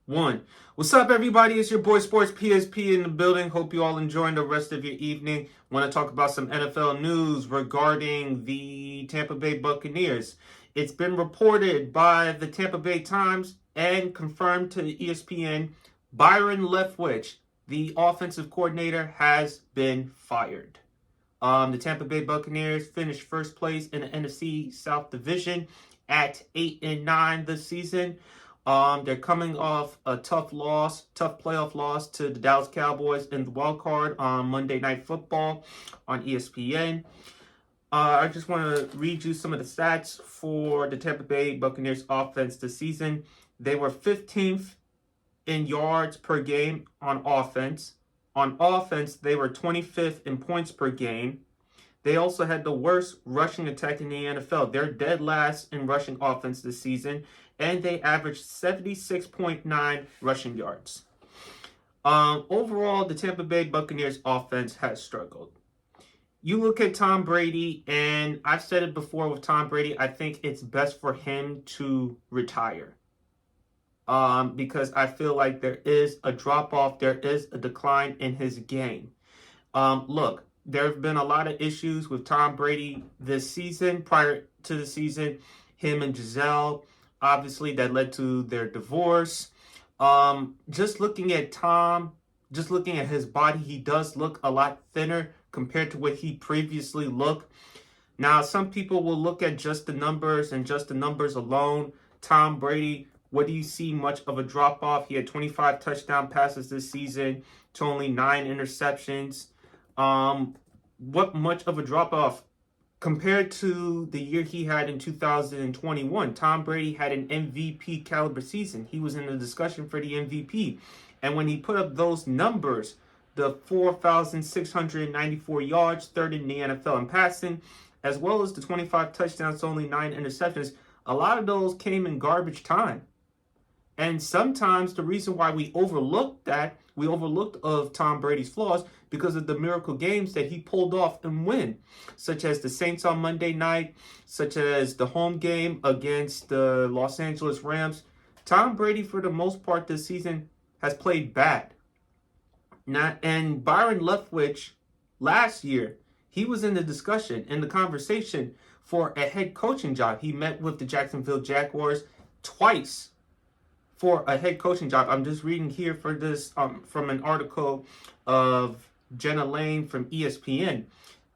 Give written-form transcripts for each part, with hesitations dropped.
One. What's up, everybody? It's your boy Sports PSP in the building. Hope you all enjoying the rest of your evening. Want to talk about some NFL news regarding the Tampa Bay Buccaneers. It's been reported by the Tampa Bay Times and confirmed to ESPN. Byron Leftwitch, the offensive coordinator, has been fired. The Tampa Bay Buccaneers finished first place in the NFC South Division at 8-9 this season. They're coming off a tough playoff loss to the Dallas Cowboys in the wild card on Monday Night Football on ESPN. I just want to read you some of the stats for the Tampa Bay Buccaneers offense this season. They were 15th in yards per game on offense. On offense, they were 25th in points per game. They also had the worst rushing attack in the NFL. They're dead last in rushing offense this season, and they averaged 76.9 rushing yards. Overall, the Tampa Bay Buccaneers offense has struggled. You look at Tom Brady, and I've said it before with Tom Brady, I think it's best for him to retire. Because I feel like there is a drop-off, there is a decline in his game. Look, there have been a lot of issues with Tom Brady this season. Prior to the season, him and Giselle, obviously that led to their divorce. Just looking at Tom, just looking at his body, he does look a lot thinner compared to what he previously looked. Now, some people will look at just the numbers and just the numbers alone. Tom Brady, what do you see much of a drop-off? He had 25 touchdown passes this season to only 9 interceptions. What much of a drop-off compared to the year he had in 2021? Tom Brady had an MVP caliber season. He was in the discussion for the MVP. And when he put up those numbers, the 4,694 yards, third in the NFL in passing, as well as the 25 touchdowns, only 9 interceptions, a lot of those came in garbage time. And sometimes the reason why we overlooked of Tom Brady's flaws because of the miracle games that he pulled off and win, such as the Saints on Monday night, such as the home game against the Los Angeles Rams. Tom Brady, for the most part this season, has played bad. And Byron Leftwitch, last year, he was in the discussion, in the conversation for a head coaching job. He met with the Jacksonville Jaguars twice for a head coaching job. I'm just reading here for this from an article of Jenna Lane from ESPN.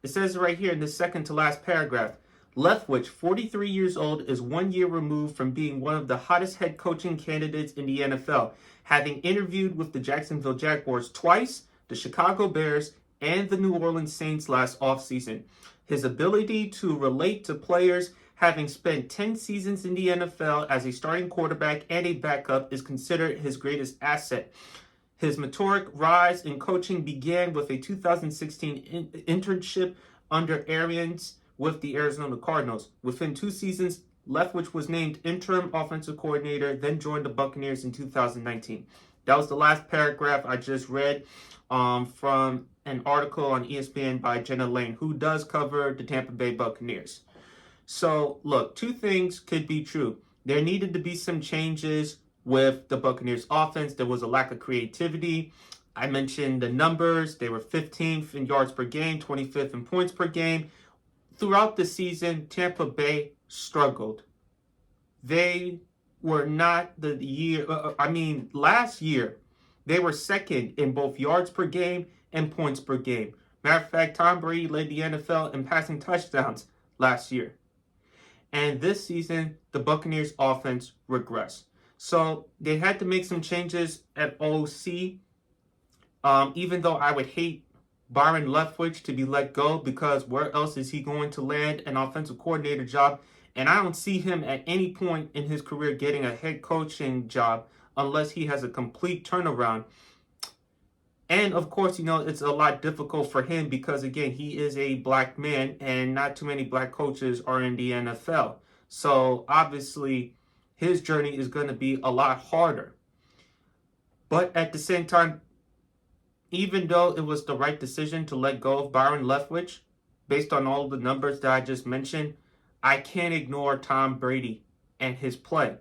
It says right here in the second to last paragraph, Leftwich, 43 years old, is 1 year removed from being one of the hottest head coaching candidates in the NFL, having interviewed with the Jacksonville Jaguars twice, the Chicago Bears, and the New Orleans Saints last offseason. His ability to relate to players, having spent 10 seasons in the NFL as a starting quarterback and a backup, is considered his greatest asset. His meteoric rise in coaching began with a 2016 internship under Arians with the Arizona Cardinals. Within 2 seasons, Leftwich was named interim offensive coordinator, then joined the Buccaneers in 2019. That was the last paragraph I just read from an article on ESPN by Jenna Lane, who does cover the Tampa Bay Buccaneers. So, look, 2 things could be true. There needed to be some changes with the Buccaneers offense. There was a lack of creativity. I mentioned the numbers. They were 15th in yards per game, 25th in points per game. Throughout the season, Tampa Bay struggled. They were not the year, last year, they were second in both yards per game and points per game. Matter of fact, Tom Brady led the NFL in passing touchdowns last year. And this season, the Buccaneers offense regressed. So they had to make some changes at OC. Even though I would hate Byron Leftwich to be let go, because where else is he going to land an offensive coordinator job? And I don't see him at any point in his career getting a head coaching job unless he has a complete turnaround. And of course, it's a lot difficult for him because, again, he is a black man and not too many black coaches are in the NFL. So obviously, his journey is going to be a lot harder. But at the same time, even though it was the right decision to let go of Byron Leftwich, based on all the numbers that I just mentioned, I can't ignore Tom Brady and his play.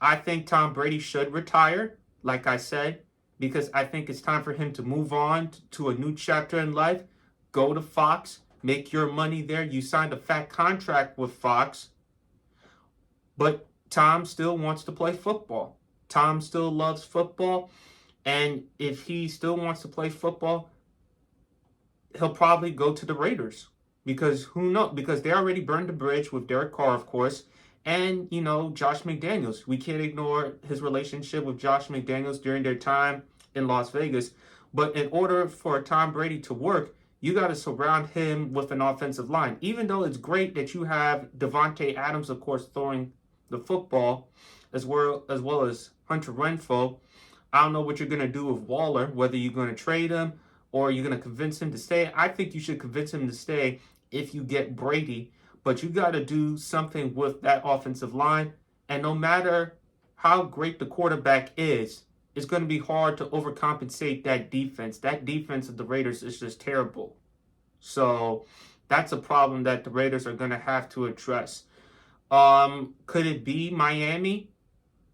I think Tom Brady should retire, like I said, because I think it's time for him to move on to a new chapter in life. Go to Fox, make your money there. You signed a fat contract with Fox, but Tom still wants to play football. Tom still loves football, and if he still wants to play football, he'll probably go to the Raiders. Because who knows? Because they already burned the bridge with Derek Carr, of course, and, Josh McDaniels. We can't ignore his relationship with Josh McDaniels during their time in Las Vegas. But in order for Tom Brady to work, you got to surround him with an offensive line. Even though it's great that you have Devontae Adams, of course, throwing the football, as well as Hunter Renfrow, I don't know what you're going to do with Waller, whether you're going to trade him or you're going to convince him to stay. I think you should convince him to stay if you get Brady. But you got to do something with that offensive line. And no matter how great the quarterback is, it's going to be hard to overcompensate that defense. That defense of the Raiders is just terrible. So that's a problem that the Raiders are going to have to address. Could it be Miami?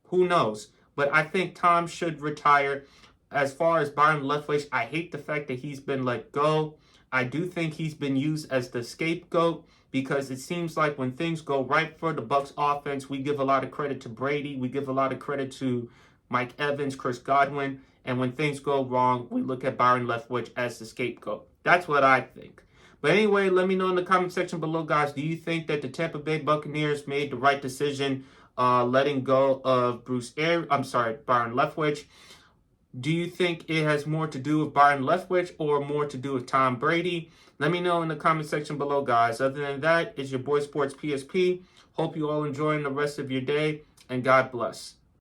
Who knows? But I think Tom should retire. As far as Byron Leftwitch, I hate the fact that he's been let go. I do think he's been used as the scapegoat because it seems like when things go right for the Bucs offense, we give a lot of credit to Brady. We give a lot of credit to Mike Evans, Chris Godwin. And when things go wrong, we look at Byron Leftwitch as the scapegoat. That's what I think. But anyway, let me know in the comment section below, guys. Do you think that the Tampa Bay Buccaneers made the right decision letting go of Byron Leftwitch? Do you think it has more to do with Byron Leftwich or more to do with Tom Brady? Let me know in the comment section below, guys. Other than that, it's your boy Sports PSP. Hope you all enjoying the rest of your day, and God bless.